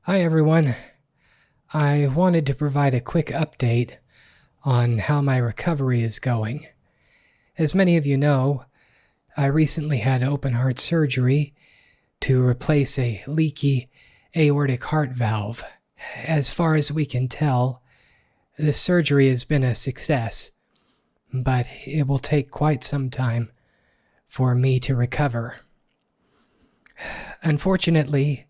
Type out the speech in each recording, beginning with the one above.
Hi everyone. I wanted to provide a quick update on how my recovery is going. As many of you know, I recently had open heart surgery to replace a leaky aortic heart valve. As far as we can tell, the surgery has been a success, but it will take quite some time for me to recover. Unfortunately,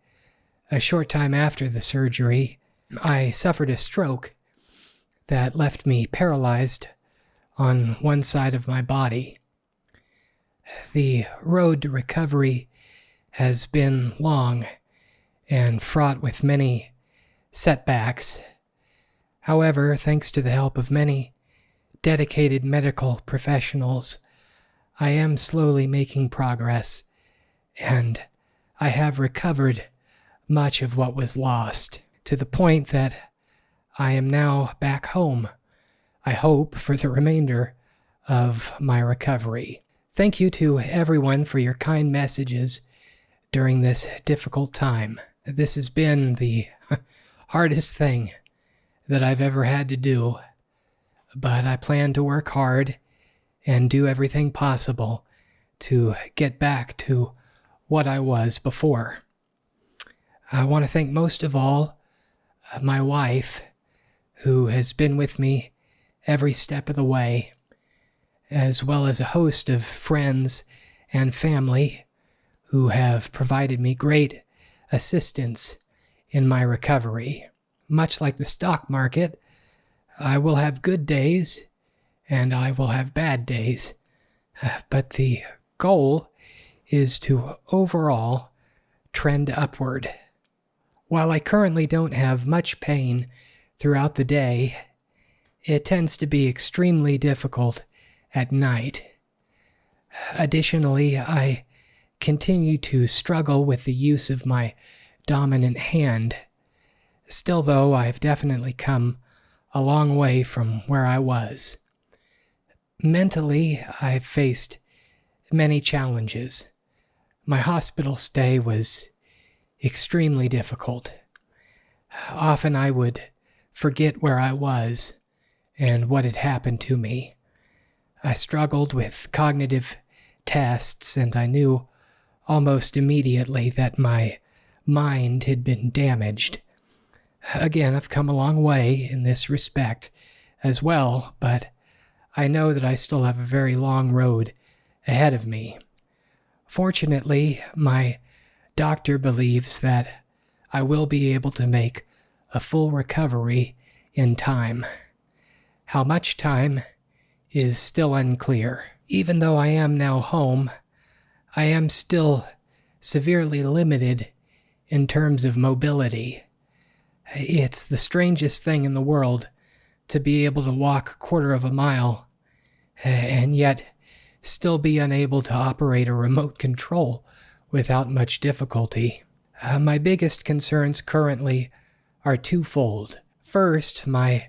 a short time after the surgery, I suffered a stroke that left me paralyzed on one side of my body. The road to recovery has been long and fraught with many setbacks. However, thanks to the help of many dedicated medical professionals, I am slowly making progress, and I have recovered much of what was lost, to the point that I am now back home, I hope, for the remainder of my recovery. Thank you to everyone for your kind messages during this difficult time. This has been the hardest thing that I've ever had to do, but I plan to work hard and do everything possible to get back to what I was before. I want to thank most of all my wife, who has been with me every step of the way, as well as a host of friends and family who have provided me great assistance in my recovery. Much like the stock market, I will have good days and I will have bad days, but the goal is to overall trend upward. While I currently don't have much pain throughout the day, it tends to be extremely difficult at night. Additionally, I continue to struggle with the use of my dominant hand. Still, though, I've definitely come a long way from where I was. Mentally, I've faced many challenges. My hospital stay was extremely difficult. Often I would forget where I was and what had happened to me. I struggled with cognitive tests, and I knew almost immediately that my mind had been damaged. Again, I've come a long way in this respect as well, but I know that I still have a very long road ahead of me. Fortunately, my doctor believes that I will be able to make a full recovery in time. How much time is still unclear. Even though I am now home, I am still severely limited in terms of mobility. It's the strangest thing in the world to be able to walk a quarter of a mile and yet still be unable to operate a remote control without much difficulty. My biggest concerns currently are twofold. First, my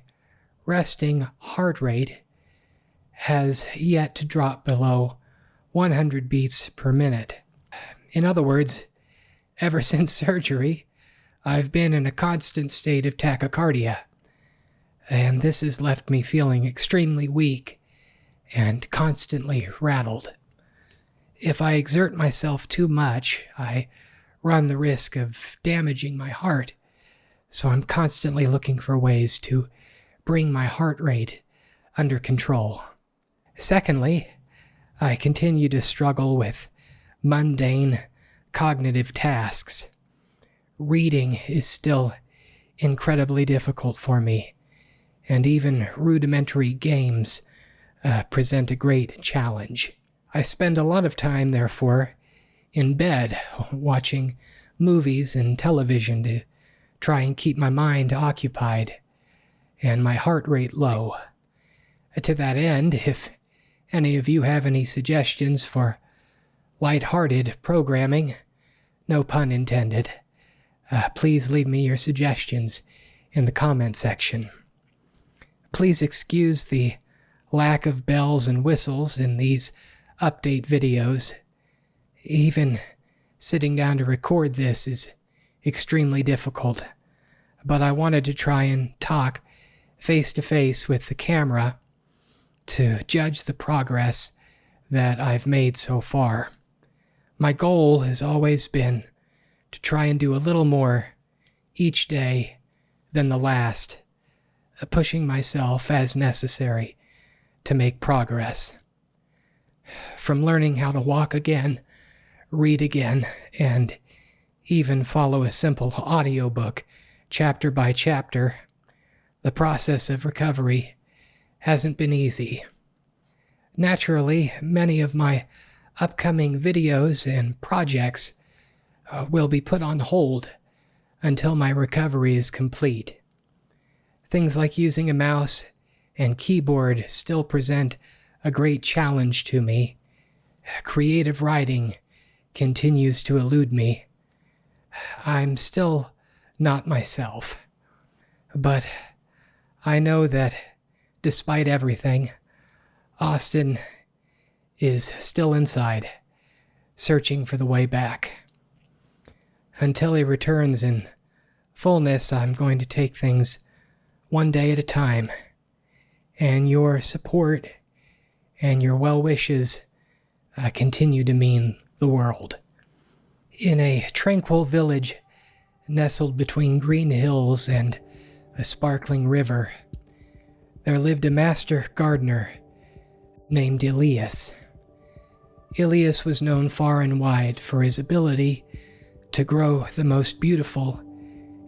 resting heart rate has yet to drop below 100 beats per minute. In other words, ever since surgery, I've been in a constant state of tachycardia, and this has left me feeling extremely weak and constantly rattled. If I exert myself too much, I run the risk of damaging my heart, so I'm constantly looking for ways to bring my heart rate under control. Secondly, I continue to struggle with mundane cognitive tasks. Reading is still incredibly difficult for me, and even rudimentary games present a great challenge. I spend a lot of time, therefore, in bed watching movies and television to try and keep my mind occupied and my heart rate low. To that end, if any of you have any suggestions for lighthearted programming, no pun intended, please leave me your suggestions in the comment section. Please excuse the lack of bells and whistles in these update videos. Even sitting down to record this is extremely difficult. but I wanted to try and talk face to face with the camera to judge the progress that I've made so far. My goal has always been to try and do a little more each day than the last, pushing myself as necessary to make progress. From learning how to walk again, read again, and even follow a simple audiobook chapter by chapter, the process of recovery hasn't been easy. Naturally, many of my upcoming videos and projects will be put on hold until my recovery is complete. Things like using a mouse and keyboard still present a great challenge to me. Creative writing continues to elude me. I'm still not myself, but I know that despite everything, Austin is still inside, searching for the way back. Until he returns in fullness, I'm going to take things one day at a time, and your support and your well wishes continue to mean the world. In a tranquil village nestled between green hills and a sparkling river, there lived a master gardener named Elias. Elias was known far and wide for his ability to grow the most beautiful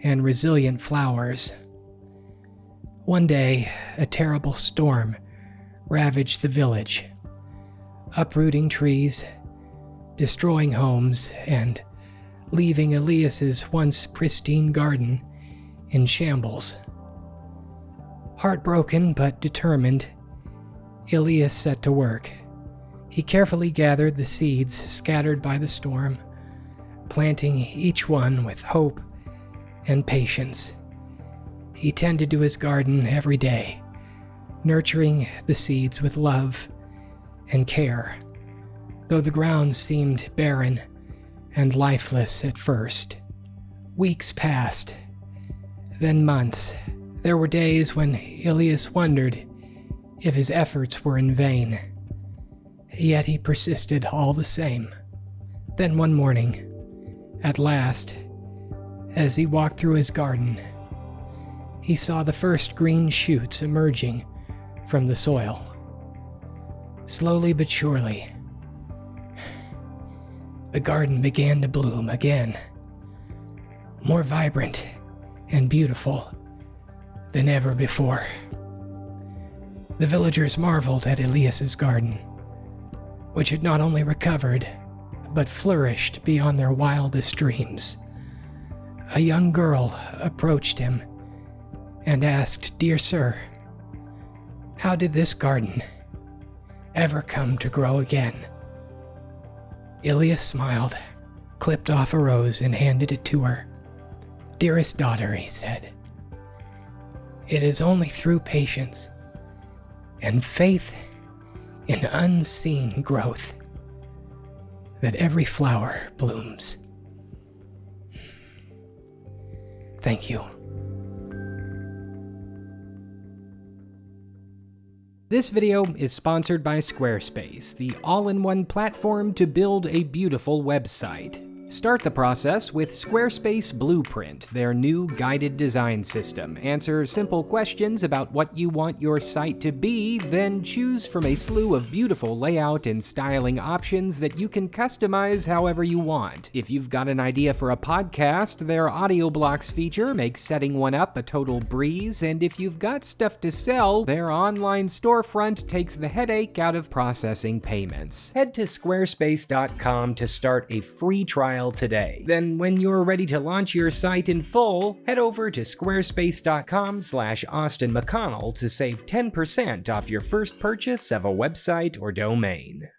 and resilient flowers. One day, a terrible storm ravaged the village, uprooting trees, destroying homes, and leaving Elias's once pristine garden in shambles. Heartbroken but determined, Elias set to work. He carefully gathered the seeds scattered by the storm, planting each one with hope and patience. He tended to his garden every day, nurturing the seeds with love and care, though the ground seemed barren and lifeless at first. Weeks passed, then months. There were days when Elias wondered if his efforts were in vain, yet he persisted all the same. Then one morning, at last, as he walked through his garden, he saw the first green shoots emerging from the soil. Slowly but surely, the garden began to bloom again, more vibrant and beautiful than ever before. The villagers marveled at Elias's garden, which had not only recovered, but flourished beyond their wildest dreams. A young girl approached him and asked, "Dear sir, how did this garden ever come to grow again?" Elias smiled, clipped off a rose, and handed it to her. "Dearest daughter," he said, "it is only through patience and faith in unseen growth that every flower blooms. Thank you." This video is sponsored by Squarespace, the all-in-one platform to build a beautiful website. Start the process with Squarespace Blueprint, their new guided design system. Answer simple questions about what you want your site to be, then choose from a slew of beautiful layout and styling options that you can customize however you want. If you've got an idea for a podcast, their Audio Blocks feature makes setting one up a total breeze, and if you've got stuff to sell, their online storefront takes the headache out of processing payments. Head to squarespace.com to start a free trial today. Then when you're ready to launch your site in full, head over to squarespace.com/Austin McConnell to save 10% off your first purchase of a website or domain.